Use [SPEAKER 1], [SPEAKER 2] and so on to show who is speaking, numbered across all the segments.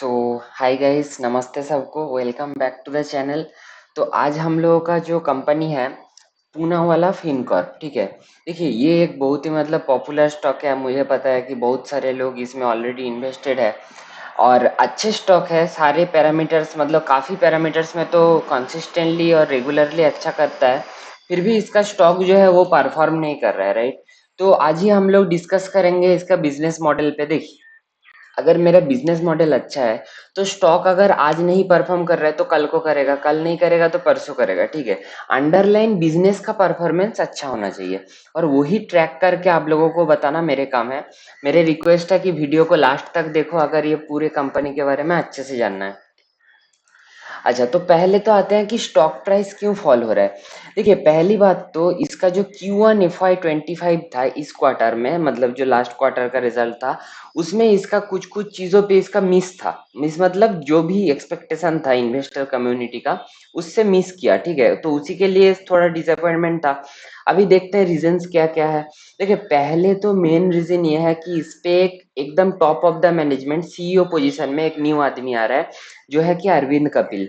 [SPEAKER 1] सो हाय guys, नमस्ते सबको, welcome back to the channel. तो आज हम लोगों का जो कंपनी है पूना वाला फिनकॉर्प, ठीक है। देखिए, ये एक बहुत ही मतलब पॉपुलर स्टॉक है। मुझे पता है कि बहुत सारे लोग इसमें ऑलरेडी इन्वेस्टेड है और अच्छे स्टॉक है। सारे पैरामीटर्स मतलब काफ़ी पैरामीटर्स में तो कंसिस्टेंटली और रेगुलरली अच्छा करता है। फिर भी इसका स्टॉक जो है वो परफॉर्म नहीं कर रहा है, राइट। तो आज ही हम लोग डिस्कस करेंगे इसका बिजनेस मॉडल पे। देखिए, अगर मेरा बिजनेस मॉडल अच्छा है तो स्टॉक अगर आज नहीं परफॉर्म कर रहा है तो कल को करेगा, कल नहीं करेगा तो परसों करेगा, ठीक है। अंडरलाइन बिजनेस का परफॉर्मेंस अच्छा होना चाहिए और वही ट्रैक करके आप लोगों को बताना मेरे काम है। मेरे रिक्वेस्ट है कि वीडियो को लास्ट तक देखो अगर ये पूरे कंपनी के बारे में अच्छे से जानना है। अच्छा, तो पहले तो आते हैं कि स्टॉक प्राइस क्यों फॉल हो रहा है। देखिए, पहली बात तो इसका जो Q1 FY25 था इस क्वार्टर में, मतलब जो लास्ट क्वार्टर का रिजल्ट था, उसमें इसका कुछ कुछ चीजों पे इसका मिस था। मिस मतलब जो भी एक्सपेक्टेशन था इन्वेस्टर कम्युनिटी का, उससे मिस किया, ठीक है। तो उसी के लिए थोड़ा डिसअपॉइंटमेंट था। अभी देखते हैं रीजंस क्या क्या है। देखिए, पहले तो मेन रीजन ये है कि इस पे एक एकदम top of the management CEO position में एक न्यू आदमी आ रहा है, जो है कि अरविंद कपिल।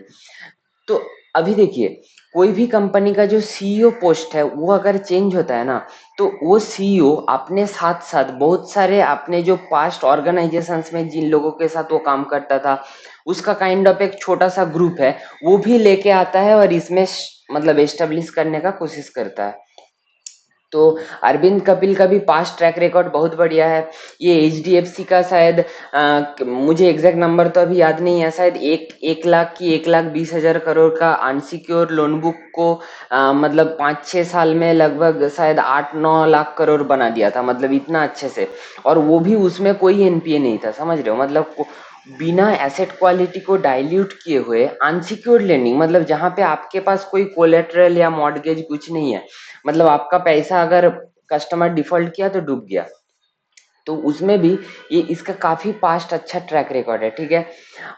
[SPEAKER 1] तो अभी देखिए, कोई भी कंपनी का जो CEO पोस्ट है वो अगर चेंज होता है ना, तो वो CEO अपने साथ साथ बहुत सारे अपने जो पास्ट ऑर्गेनाइजेशंस में जिन लोगों के साथ वो काम करता था, उसका काइंड ऑफ एक छोटा सा ग्रुप है, वो भी लेके आता है और इसमें मतलब एस्टेब्लिश करने का कोशिश करता है। तो अरविंद कपिल का भी पास्ट ट्रैक रिकॉर्ड बहुत बढ़िया है। ये HDFC का शायद मुझे एग्जैक्ट नंबर तो अभी याद नहीं है, शायद एक लाख की 1,20,000 करोड़ का अनसिक्योर लोन बुक को मतलब 5-6 साल में लगभग शायद 8-9 लाख करोड़ बना दिया था, मतलब इतना अच्छे से। और वो भी उसमें कोई NPA नहीं था, समझ रहे हो, मतलब बिना एसेट क्वालिटी को डाइल्यूट किए हुए अनसिक्योर्ड लेंडिंग, मतलब जहां पे आपके पास कोई कोलेटरल या मॉर्गेज कुछ नहीं है, मतलब आपका पैसा अगर कस्टमर डिफॉल्ट किया तो डूब गया। तो उसमें भी ये इसका काफी पास्ट अच्छा ट्रैक रिकॉर्ड है, ठीक है।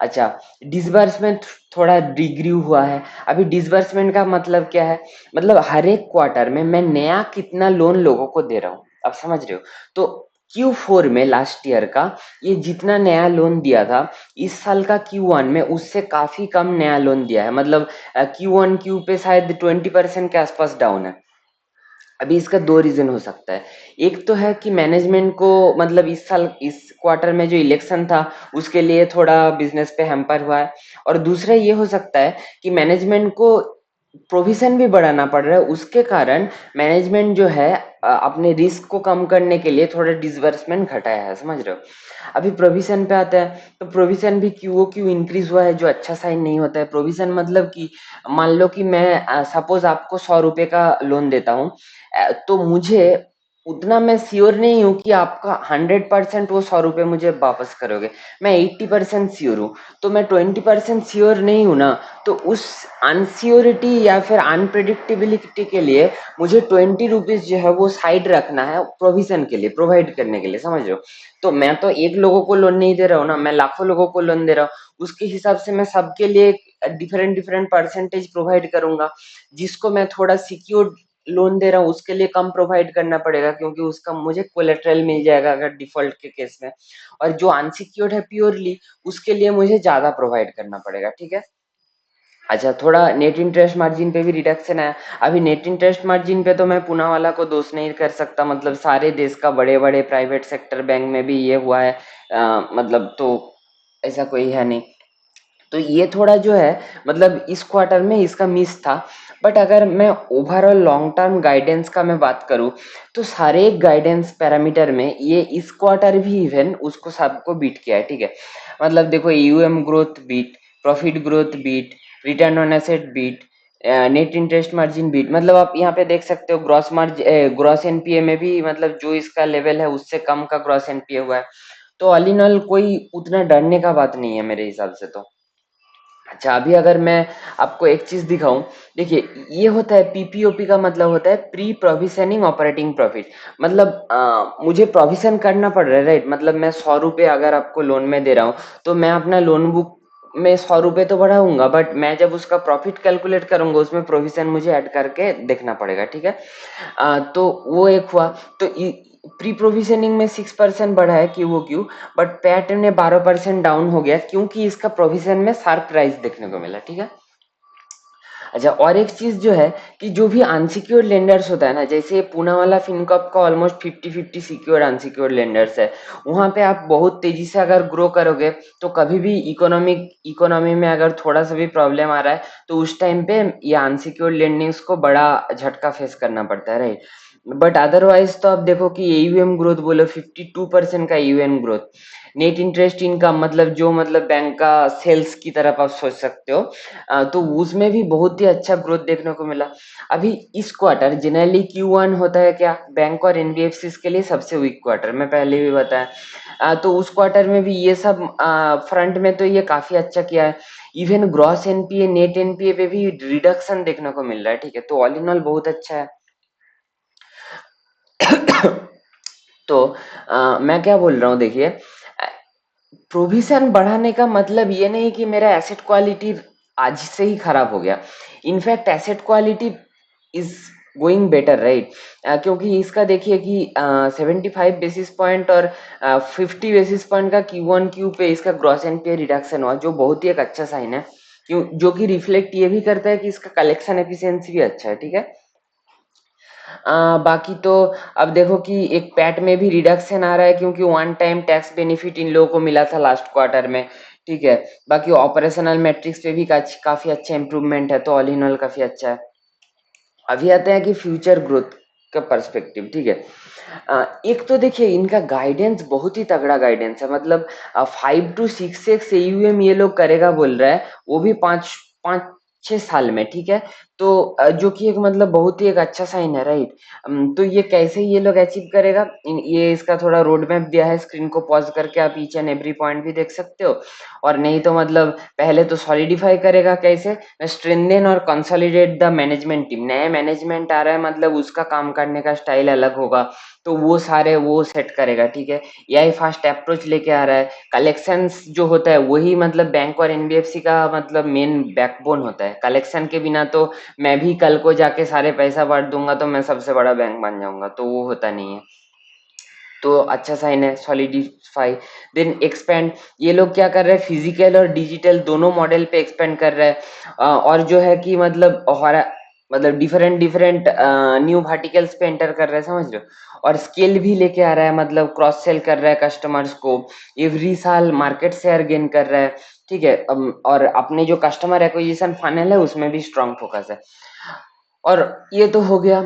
[SPEAKER 1] अच्छा, डिसबर्समेंट थोड़ा डिग्री हुआ है। अभी डिसबर्समेंट का मतलब क्या है, मतलब हर एक क्वार्टर में मैं नया कितना लोन लोगों को दे रहा हूँ, आप समझ रहे हो। तो Q4 में लास्ट ईयर का ये जितना नया लोन दिया था, इस साल का Q1 में उससे काफी कम नया लोन दिया है। मतलब Q1 पे शायद 20% के आसपास डाउन है। अभी इसका दो रीजन हो सकता है। एक तो है कि मैनेजमेंट को मतलब इस साल इस क्वार्टर में जो इलेक्शन था उसके लिए थोड़ा बिजनेस पे हैम्पर हुआ है। और दूसरा ये हो सकता है कि मैनेजमेंट को प्रोविजन भी बढ़ाना पड़ रहा है, उसके कारण मैनेजमेंट जो है अपने रिस्क को कम करने के लिए थोड़ा डिसबर्समेंट घटाया है, समझ रहे हो। अभी प्रोविजन पे आता है, तो प्रोविजन भी क्यू इंक्रीज हुआ है, जो अच्छा साइन नहीं होता है। प्रोविजन मतलब कि मान लो कि मैं सपोज आपको 100 रुपए का लोन देता हूँ, तो मुझे उतना मैं श्योर नहीं हूँ कि आपका 100% वो 100 रुपए मुझे वापस करोगे। मैं 80% श्योर हूँ, तो मैं 20% श्योर नहीं हूँ ना। तो उस अनश्योरिटी या फिर अनप्रिडिक्टेबिलिटी के लिए मुझे 20 रुपीज जो है वो साइड रखना है प्रोविजन के लिए, प्रोवाइड करने के लिए, समझ रहे हो। तो मैं तो एक लोगों को लोन नहीं दे रहा हूँ ना, मैं लाखों लोगों को लोन दे रहा हूँ। उसके हिसाब से मैं सबके लिए डिफरेंट डिफरेंट परसेंटेज प्रोवाइड करूंगा। जिसको मैं थोड़ा सिक्योर लोन दे रहा हूँ उसके लिए कम प्रोवाइड करना पड़ेगा, क्योंकि उसका मुझे कोलेटरल मिल जाएगा अगर डिफॉल्ट के केस में। और जो अनसिक्योर्ड है प्योरली, उसके लिए मुझे ज्यादा प्रोवाइड करना पड़ेगा, ठीक है। अच्छा, थोड़ा नेट इंटरेस्ट मार्जिन पे भी रिडक्शन है। अभी नेट इंटरेस्ट मार्जिन पे तो मैं पूना वाला को दोष नहीं कर सकता, मतलब सारे देश का बड़े बड़े प्राइवेट सेक्टर बैंक में भी ये हुआ है। मतलब तो ऐसा कोई है नहीं। तो ये थोड़ा जो है मतलब इस क्वार्टर में इसका मिस था। बट अगर मैं ओवरऑल लॉन्ग टर्म गाइडेंस का मैं बात करूं, तो सारे गाइडेंस पैरामीटर में ये इस क्वार्टर भी इवन उसको सबको बीट किया है, ठीक है। मतलब देखो, AUM growth beat, profit growth beat, return on asset beat, net interest margin beat. मतलब आप यहाँ पे देख सकते हो ग्रॉस मार्जिन, ग्रॉस NPA में भी मतलब जो इसका लेवल है उससे कम का ग्रॉस NPA हुआ है। तो ऑल इन ऑल कोई उतना डरने का बात नहीं है मेरे हिसाब से तो। अच्छा, अभी अगर मैं आपको एक चीज दिखाऊं, देखिए ये होता है PPOP का मतलब होता है प्री प्रोविजनिंग ऑपरेटिंग प्रॉफिट। मतलब मुझे प्रोविजन करना पड़ रहा है, राइट। मतलब मैं 100 रुपए अगर आपको लोन में दे रहा हूँ, तो मैं अपना लोन बुक में 100 रुपए तो बढ़ाऊंगा, बट मैं जब उसका प्रॉफिट कैलकुलेट करूंगा उसमें प्रोविजन मुझे ऐड करके देखना पड़ेगा, ठीक है। तो वो एक हुआ। तो प्री प्रोविजनिंग में 6% बढ़ा है क्यू वो क्यू, बट पैट में 12% डाउन हो गया क्योंकि इसका प्रोविजन में शार्प प्राइस देखने को मिला, ठीक है। अच्छा, और एक चीज जो है कि जो भी अनसिक्योर्ड लेंडर्स होता है ना, जैसे पूना वाला फिनकॉप का ऑलमोस्ट 50-50 सिक्योर्ड अनसिक्योर्ड लेंडर्स है, वहां पे आप बहुत तेजी से अगर ग्रो करोगे तो कभी भी इकोनॉमी में अगर थोड़ा सा भी प्रॉब्लम आ रहा है तो उस टाइम पे ये अनसिक्योर्ड लेंडिंग्स को बड़ा झटका फेस करना पड़ता है, राइट। बट अदरवाइज तो आप देखो कि एयूएम ग्रोथ बोलो 52% का AUM growth, net interest income मतलब जो मतलब बैंक का सेल्स की तरफ आप सोच सकते हो, तो उसमें भी बहुत ही अच्छा ग्रोथ देखने को मिला। अभी इस क्वार्टर जनरली Q1 होता है क्या, बैंक और एनबीएफसी के लिए सबसे वीक क्वार्टर, मैं पहले भी बताया। तो उस क्वार्टर में भी ये सब फ्रंट में तो ये काफी अच्छा किया है। Even gross NPA net NPA पे भी रिडक्शन देखने को मिल रहा है, ठीक है, तो ऑल इन ऑल बहुत अच्छा है। तो मैं क्या बोल रहा हूँ, देखिए, प्रोविजन बढ़ाने का मतलब ये नहीं कि मेरा एसेट क्वालिटी आज से ही खराब हो गया। In fact asset quality is going better, right. क्योंकि इसका देखिए कि 75 बेसिस पॉइंट और 50 बेसिस पॉइंट का Q1 Q पे इसका ग्रॉस एनपीए रिडक्शन हुआ, जो बहुत ही एक अच्छा साइन है, क्यों, जो कि रिफ्लेक्ट ये भी करता है कि इसका कलेक्शन एफिशिएंसी भी अच्छा है, ठीक है। बाकी तो अब देखो कि एक पैट में भी रिडक्शन आ रहा है क्योंकि one time tax benefit in लोगों को मिला था लास्ट क्वार्टर में, ठीक है। बाकी ऑपरेशनल मैट्रिक्स पे भी काफी अच्छा इंप्रूवमेंट है, तो ऑल इन ऑल काफी अच्छा है। अभी आते हैं कि फ्यूचर ग्रोथ का पर्सपेक्टिव, ठीक है। एक तो देखिए इनका गाइडेंस बहुत ही तगड़ा गाइडेंस है, मतलब 5 to 6x एयूएम ये लोग करेगा बोल रहा है, वो भी 5-6 साल में, ठीक है। तो जो कि एक मतलब बहुत ही एक अच्छा साइन है, राइट। तो ये कैसे ये लोग अचीव करेगा, ये इसका थोड़ा रोड मैप दिया है, स्क्रीन को पॉज करके आप ईच एंड एवरी पॉइंट भी देख सकते हो। और नहीं तो मतलब पहले तो सॉलिडिफाई करेगा कैसे, स्ट्रेंथन और कंसोलिडेट द मैनेजमेंट टीम, नया मैनेजमेंट आ रहा है मतलब उसका काम करने का स्टाइल अलग होगा, तो वो सारे वो सेट करेगा, ठीक है। एआई फास्ट अप्रोच लेके आ रहा है, कलेक्शंस जो होता है वही मतलब बैंक और एनबीएफसी का मतलब मेन बैकबोन होता है, कलेक्शन के बिना तो मैं भी कल को जाके सारे पैसा बांट दूंगा तो मैं सबसे बड़ा बैंक बन जाऊंगा, तो वो होता नहीं है। तो अच्छा साइन है, सॉलिडिफाई। देन एक्सपेंड, ये लोग क्या कर रहे हैं, फिजिकल और डिजिटल दोनों मॉडल पे एक्सपेंड कर रहे हैं। और जो है कि मतलब हमारा मतलब डिफरेंट डिफरेंट न्यू वर्टिकल्स पे एंटर कर रहे हैं, समझ रहे हो, और स्केल भी लेके आ रहा है, मतलब क्रॉस सेल कर रहा है कस्टमर्स को, एवरी साल मार्केट शेयर गेन कर रहा है, ठीक है। और अपने जो कस्टमर एक्विजिशन फनल है उसमें भी स्ट्रांग फोकस है। और ये तो हो गया।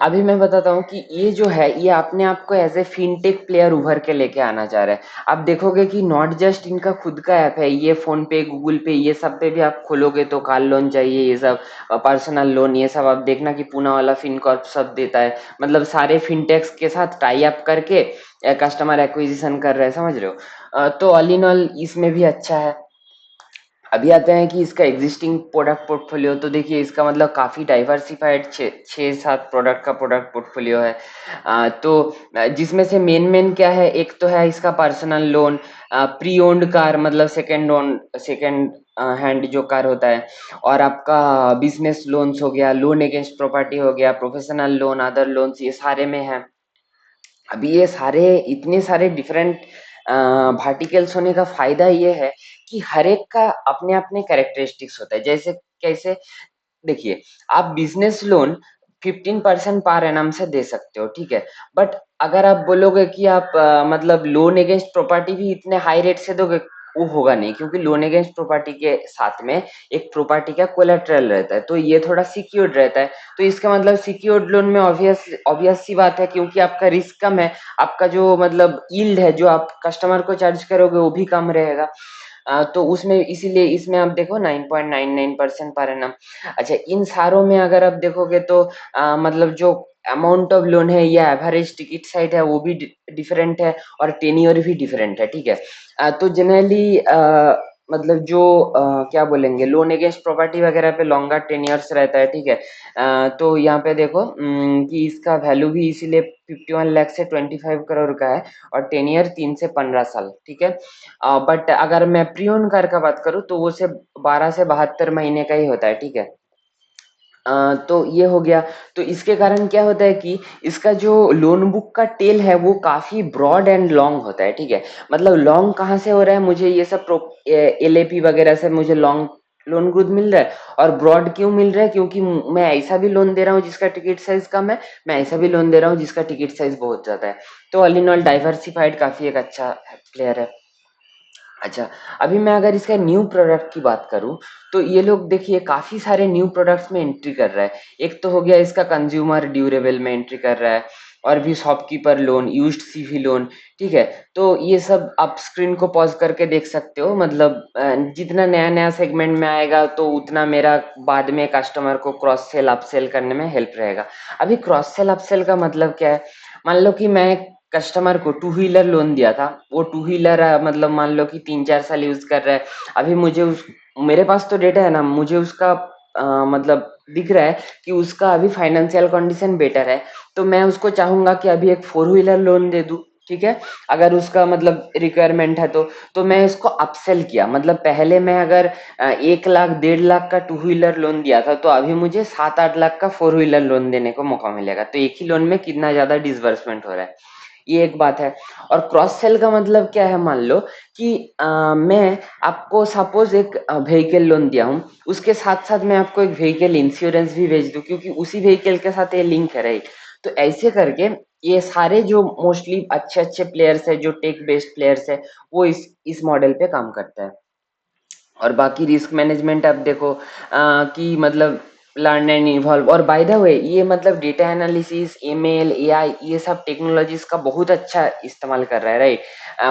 [SPEAKER 1] अभी मैं बताता हूँ कि ये जो है ये अपने आप को एज ए फिनटेक प्लेयर उभर के लेके आना चाह रहा है। आप देखोगे कि नॉट जस्ट इनका खुद का ऐप है, ये फोन पे गूगल पे ये सब पे भी आप खोलोगे तो कार लोन चाहिए, ये सब पर्सनल लोन ये सब आप देखना कि पूना वाला फिनकॉर्प सब देता है, मतलब सारे फिनटेक्स के साथ टाई अप करके कस्टमर एक्विजिशन कर रहे हैं, समझ रहे हो। तो ऑल इन ऑल इसमें भी अच्छा है। अभी आते हैं कि इसका एग्जिस्टिंग प्रोडक्ट पोर्टफोलियो, तो देखिए इसका मतलब काफी डाइवर्सिफाइड छः सात प्रोडक्ट का प्रोडक्ट पोर्टफोलियो है। तो जिसमें से मेन क्या है, एक तो है इसका personal loan, pre owned car मतलब सेकेंड हैंड जो कार होता है, और आपका बिजनेस लोन्स हो गया, लोन अगेंस्ट प्रॉपर्टी हो गया, प्रोफेशनल लोन, अदर लोन्स, ये सारे में है। अभी ये सारे इतने सारे डिफरेंट वर्टिकल्स होने का फायदा ये है कि हर एक का अपने अपने कैरेक्टरिस्टिक्स होता है, जैसे कैसे, देखिए, आप बिजनेस लोन 15% पर एनम से दे सकते हो, ठीक है। बट अगर आप बोलोगे कि आप मतलब लोन अगेंस्ट प्रॉपर्टी भी इतने हाई रेट से दोगे, वो होगा नहीं, क्योंकि लोन अगेंस्ट प्रॉपर्टी के साथ में एक प्रॉपर्टी का कोलेटरल रहता है, तो ये थोड़ा सिक्योर्ड रहता है। तो इसका मतलब सिक्योर्ड लोन में ऑब्वियस सी बात है, क्योंकि आपका रिस्क कम है, आपका जो मतलब यील्ड है जो आप कस्टमर को चार्ज करोगे वो भी कम रहेगा। तो उसमें इसीलिए इसमें आप देखो 9.99% पर एनम। अच्छा, इन सारों में अगर आप देखोगे तो मतलब जो अमाउंट ऑफ लोन है या एवरेज टिकट साइज है वो भी डिफरेंट है, और टेन्योर भी डिफरेंट है, ठीक है। तो जनरली मतलब जो क्या बोलेंगे, लोन अगेंस्ट प्रॉपर्टी वगैरह पे लॉन्गर टेन्योर्स रहता है, ठीक है। तो यहाँ पे देखो कि इसका वैल्यू भी इसीलिए 51 लाख से 25 करोड़ का है, और टेन्योर 3 से 15 साल, ठीक है। बट अगर मैं प्री ओन कार का बात करूँ तो वो सिर्फ 12 से 72 महीने का ही होता है, ठीक है। तो ये हो गया। तो इसके कारण क्या होता है कि इसका जो लोन बुक का टेल है वो काफी ब्रॉड एंड लॉन्ग होता है, ठीक है। मतलब लॉन्ग कहाँ से हो रहा है, मुझे ये सब एलएपी वगैरह से मुझे लॉन्ग लोन ग्रोथ मिल रहा है। और ब्रॉड क्यों मिल रहा है, क्योंकि मैं ऐसा भी लोन दे रहा हूँ जिसका टिकट साइज कम है, मैं ऐसा भी लोन दे रहा हूँ जिसका टिकट साइज बहुत ज्यादा है। तो ऑल इन ऑल डाइवर्सिफाइड काफी एक अच्छा प्लेयर है। अच्छा, अभी मैं अगर इसका न्यू प्रोडक्ट की बात करूँ, तो ये लोग देखिए काफ़ी सारे न्यू प्रोडक्ट्स में एंट्री कर रहा है। एक तो हो गया इसका कंज्यूमर ड्यूरेबल में एंट्री कर रहा है, और भी shopkeeper loan, used CV loan, ठीक है। तो ये सब आप स्क्रीन को पॉज़ करके देख सकते हो। मतलब जितना नया-नया सेगमेंट में आएगा तो उतना मेरा बाद में कस्टमर को क्रॉस सेल, अपसेल करने में हेल्प रहेगा। अभी क्रॉस सेल, अपसेल का मतलब क्या है? मान लो कि मैं कस्टमर को टू व्हीलर लोन दिया था, वो टू व्हीलर मतलब मान लो कि 3-4 साल यूज कर रहा है। अभी मुझे उस मेरे पास तो डेटा है ना, मुझे उसका मतलब दिख रहा है कि उसका अभी फाइनेंशियल कंडीशन बेटर है। तो मैं उसको चाहूंगा कि अभी एक फोर व्हीलर लोन दे दूं, ठीक है। अगर उसका मतलब रिक्वायरमेंट है तो मैं इसको अपसेल किया। मतलब पहले मैं अगर 1 लाख 1.5 लाख का टू व्हीलर लोन दिया था, तो अभी मुझे 7-8 लाख का फोर व्हीलर लोन देने को मौका मिलेगा। तो एक ही लोन में कितना ज्यादा डिसबर्समेंट हो रहा है, ये एक बात है। और क्रॉस सेल का मतलब क्या है, मान लो कि मैं आपको सपोज एक व्हीकल लोन दिया हूँ, उसके साथ साथ मैं आपको एक व्हीकल इंश्योरेंस भी भेज दूं, क्योंकि उसी व्हीकल के साथ ये लिंक है, राइट। तो ऐसे करके ये सारे जो मोस्टली अच्छे अच्छे प्लेयर्स है, जो टेक बेस्ड प्लेयर्स है, वो इस मॉडल पे काम करता है। और बाकी रिस्क मैनेजमेंट आप देखो कि मतलब लर्न एंड इवॉल्व। और बाय द वे ये मतलब डेटा एनालिसिस, ईमेल, एआई, ये सब टेक्नोलॉजीज का बहुत अच्छा इस्तेमाल कर रहा है, राइट।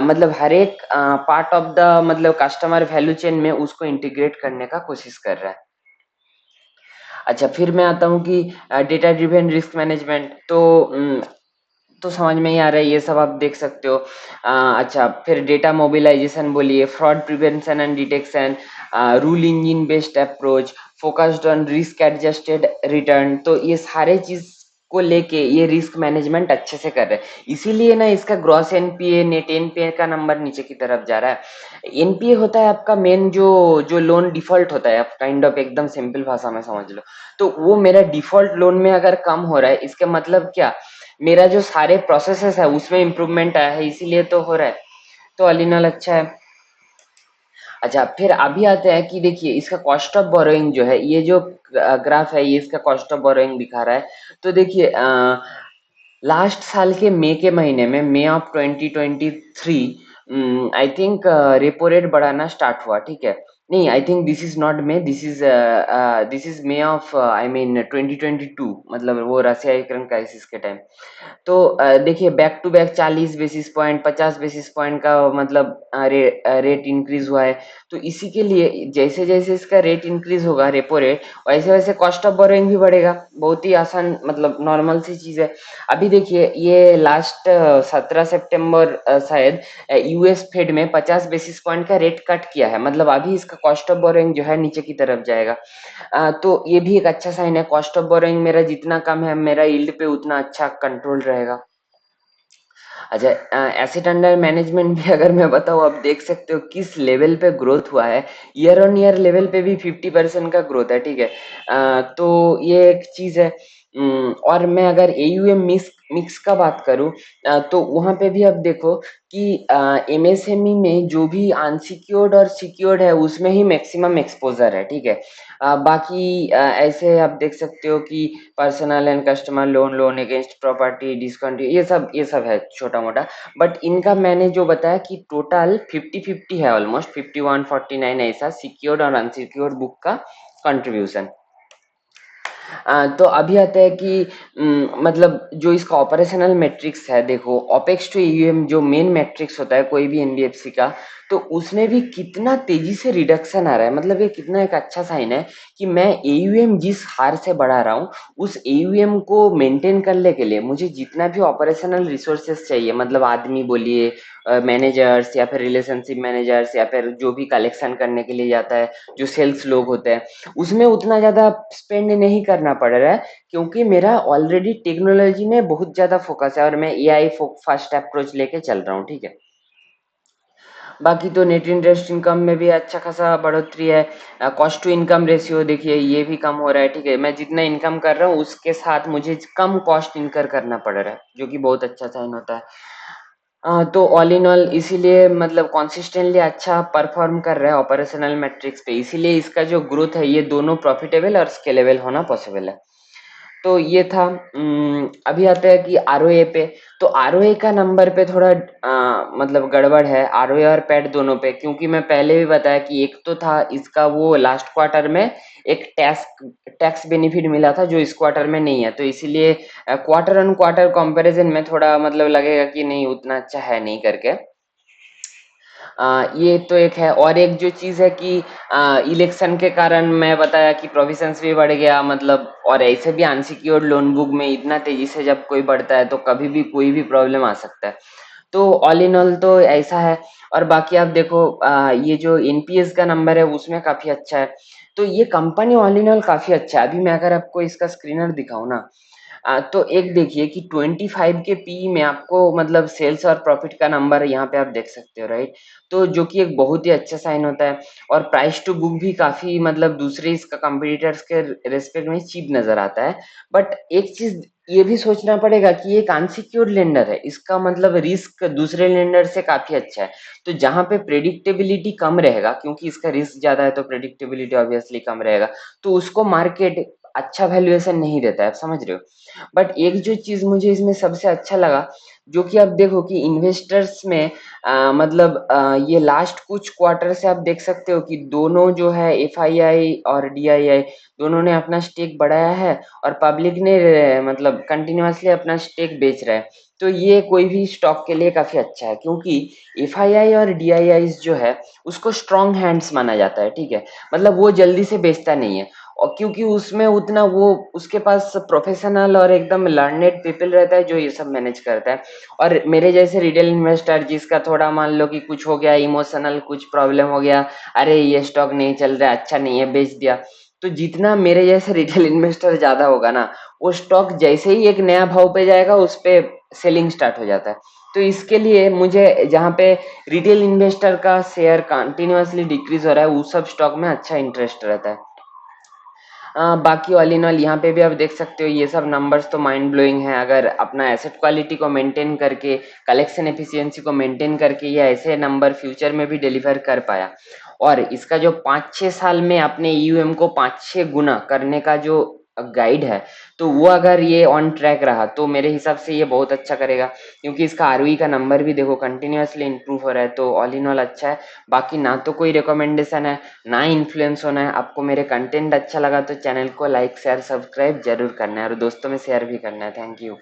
[SPEAKER 1] मतलब हर एक पार्ट ऑफ द मतलब कस्टमर वैल्यू चेन में उसको इंटीग्रेट करने का कोशिश कर रहा है। अच्छा, फिर मैं आता हूँ कि डेटा ड्रिवन रिस्क मैनेजमेंट। तो समझ में ही आ रहा है, ये सब आप देख सकते हो। अच्छा, फिर डेटा मोबिलाइजेशन बोलिए, fraud prevention and detection, rule engine based approach, focused on risk adjusted return. तो ये सारे चीज को लेके ये रिस्क मैनेजमेंट अच्छे से कर रहे हैं। इसीलिए ना इसका ग्रॉस एनपीए, नेट एनपीए का नंबर नीचे की तरफ जा रहा है। एनपीए होता है आपका मेन जो जो लोन डिफॉल्ट होता है, आप काइंड ऑफ एकदम सिंपल भाषा में समझ लो। तो वो मेरा डिफॉल्ट लोन में अगर कम हो रहा है, इसका मतलब क्या, मेरा जो सारे प्रोसेसेस है उसमें इम्प्रूवमेंट आया है, इसीलिए तो हो रहा है। तो ऑल इन ऑल अच्छा है। अच्छा, फिर अभी आते हैं कि देखिए इसका कॉस्ट ऑफ बोरोइंग जो है, ये जो ग्राफ है, ये इसका कॉस्ट ऑफ बोरोइंग दिखा रहा है। तो देखिए लास्ट साल के मई के महीने में, May of 2023, I think repo rate बढ़ाना स्टार्ट हुआ, ठीक है। नहीं, I think this is not May, this is May of I mean 2022, मतलब वो रसिया यूक्रेन क्राइसिस के टाइम। तो देखिए back to back 40 basis point, 50 basis point का मतलब रेट इंक्रीज हुआ है। तो इसी के लिए जैसे जैसे इसका रेट इंक्रीज होगा, रेपो रेट, वैसे वैसे कॉस्ट ऑफ बोरोइंग भी बढ़ेगा। बहुत ही आसान, मतलब नॉर्मल सी चीज है। अभी देखिए ये लास्ट 17 सितंबर शायद यूएस फेड में 50 बेसिस पॉइंट का रेट कट किया है। मतलब अभी इसका कॉस्ट ऑफ बोरोइंग जो है नीचे की तरफ जाएगा। तो ये भी एक अच्छा साइन है। कॉस्ट ऑफ बोरोइंग मेरा जितना कम है, मेरा यील्ड पे उतना अच्छा कंट्रोल रहेगा। अच्छा, एसेट अंडर मैनेजमेंट भी अगर मैं बताऊँ, आप देख सकते हो किस लेवल पे ग्रोथ हुआ है। ईयर ऑन ईयर लेवल पे भी 50% का ग्रोथ है, ठीक है। तो ये एक चीज है। और मैं अगर एयूएम मिक्स मिक्स का बात करूं, तो वहां पे भी आप देखो कि एमएसएमई में जो भी अनसिक्योर्ड और सिक्योर्ड है उसमें ही मैक्सिमम एक्सपोजर है, ठीक है। बाकी ऐसे आप देख सकते हो कि personal and customer loan, loan against property, discount, ये सब है छोटा मोटा। बट इनका मैंने जो बताया कि टोटल 50-50 है, ऑलमोस्ट 51-49 ऐसा सिक्योर्ड और अनसिक्योर्ड बुक का कंट्रीब्यूशन। तो अभी आता है कि मतलब जो इसका ऑपरेशनल मैट्रिक्स है, देखो ओपेक्स टू ईयूएम जो मेन मैट्रिक्स होता है कोई भी एनबीएफसी का, तो उसमें भी कितना तेजी से रिडक्शन आ रहा है। मतलब ये कितना एक अच्छा साइन है कि मैं एयूएम जिस हार से बढ़ा रहा हूँ, उस एयूएम को मेंटेन करने के लिए मुझे जितना भी ऑपरेशनल रिसोर्सेस चाहिए, मतलब आदमी बोलिए, मैनेजर्स या फिर रिलेशनशिप मैनेजर्स, या फिर जो भी कलेक्शन करने के लिए जाता है, जो सेल्स लोग होते हैं, उसमें उतना ज्यादा स्पेंड नहीं करना पड़ रहा है, क्योंकि मेरा ऑलरेडी टेक्नोलॉजी में बहुत ज्यादा फोकस है और मैं एआई फर्स्ट अप्रोच लेके चल रहा हूँ, ठीक है। बाकी तो नेट इंटरेस्ट इनकम में भी अच्छा खासा बढ़ोतरी है। कॉस्ट टू इनकम रेशियो देखिए ये भी कम हो रहा है, ठीक है। मैं जितना इनकम कर रहा हूँ उसके साथ मुझे कम कॉस्ट इनकर करना पड़ रहा है, जो कि बहुत अच्छा साइन होता है। तो ऑल इन ऑल इसीलिए मतलब कंसिस्टेंटली अच्छा परफॉर्म कर रहा है ऑपरेशनल मैट्रिक्स पे, इसीलिए इसका जो ग्रोथ है ये दोनों प्रॉफिटेबल और स्केलेबल होना पॉसिबल है। तो ये था। अभी आता है कि आरओए पे। तो आरओए का नंबर पे थोड़ा मतलब गड़बड़ है आरओए और पैट दोनों पे, क्योंकि मैं पहले भी बताया कि एक तो था इसका वो लास्ट क्वार्टर में एक टैक्स टैक्स बेनिफिट मिला था जो इस क्वार्टर में नहीं है, तो इसीलिए क्वार्टर ऑन क्वार्टर कंपैरिजन में थोड़ा मतलब लगेगा कि नहीं उतना अच्छा है नहीं करके। ये तो एक है, और एक जो चीज है कि इलेक्शन के कारण मैं बताया कि प्रोविजंस भी बढ़ गया मतलब, और ऐसे भी अनसिक्योर्ड लोन बुक में इतना तेजी से जब कोई बढ़ता है तो कभी भी कोई भी प्रॉब्लम आ सकता है। तो ऑल इन ऑल तो ऐसा है। और बाकी आप देखो ये जो एनपीएस का नंबर है उसमें काफी अच्छा है। तो ये कंपनी ऑल इन ऑल काफी अच्छा है। अभी मैं अगर आपको इसका स्क्रीनर दिखाऊं ना, तो एक देखिए कि 25 के पी में आपको मतलब सेल्स और प्रॉफिट का नंबर यहाँ पे आप देख सकते हो, राइट। तो जो कि एक बहुत ही अच्छा साइन होता है। और प्राइस टू बुक भी काफी मतलब दूसरे इसका कंपटीटर्स के रेस्पेक्ट में चीप नजर आता है। बट एक चीज ये भी सोचना पड़ेगा कि ये एक अनसिक्योर्ड लेंडर है, इसका मतलब रिस्क दूसरे लेंडर से काफी अच्छा है। तो जहां पे प्रेडिक्टेबिलिटी कम रहेगा, क्योंकि इसका रिस्क ज्यादा है तो प्रेडिक्टेबिलिटी ऑब्वियसली कम रहेगा, तो उसको मार्केट अच्छा वैल्यूएशन नहीं देता है, आप समझ रहे हो। बट एक जो चीज मुझे इसमें सबसे अच्छा लगा, जो कि आप देखो कि इन्वेस्टर्स में मतलब ये लास्ट कुछ क्वार्टर से आप देख सकते हो कि दोनों जो है एफआईआई और डीआईआई दोनों ने अपना स्टेक बढ़ाया है, और पब्लिक ने मतलब कंटिन्यूअसली अपना स्टेक बेच रहा है। तो ये कोई भी स्टॉक के लिए काफी अच्छा है, क्योंकि एफआईआई और डीआईआई जो है उसको स्ट्रॉन्ग हैंड्स माना जाता है, ठीक है। मतलब वो जल्दी से बेचता नहीं है, और क्योंकि उसमें उतना वो उसके पास प्रोफेशनल और एकदम लर्नेड पीपल रहता है जो ये सब मैनेज करता है। और मेरे जैसे रिटेल इन्वेस्टर जिसका थोड़ा मान लो कि कुछ हो गया इमोशनल कुछ प्रॉब्लम हो गया, अरे ये स्टॉक नहीं चल रहा है अच्छा नहीं है बेच दिया, तो जितना मेरे जैसे रिटेल इन्वेस्टर ज्यादा होगा ना, वो स्टॉक जैसे ही एक नया भाव पे जाएगा उस पे सेलिंग स्टार्ट हो जाता है। तो इसके लिए मुझे जहाँ पे रिटेल इन्वेस्टर का शेयर कंटिन्यूअसली डिक्रीज हो रहा है उस सब स्टॉक में अच्छा इंटरेस्ट रहता है। बाकी ऑल इन ऑल यहाँ पे भी आप देख सकते हो ये सब नंबर्स तो माइंड ब्लोइंग है। अगर अपना एसेट क्वालिटी को मेंटेन करके कलेक्शन एफिशिएंसी को मेंटेन करके ये ऐसे नंबर फ्यूचर में भी डिलीवर कर पाया, और इसका जो 5-6 साल में अपने ईयूएम को 5-6 गुना करने का जो गाइड है, तो वो अगर ये ऑन ट्रैक रहा तो मेरे हिसाब से ये बहुत अच्छा करेगा, क्योंकि इसका आरओई का नंबर भी देखो कंटिन्यूअसली इंप्रूव हो रहा है। तो ऑल इन ऑल अच्छा है। बाकी ना तो कोई रिकमेंडेशन है ना इन्फ्लुएंस होना है। आपको मेरे कंटेंट अच्छा लगा तो चैनल को लाइक शेयर सब्सक्राइब जरूर करना है और दोस्तों में शेयर भी करना है। Thank you.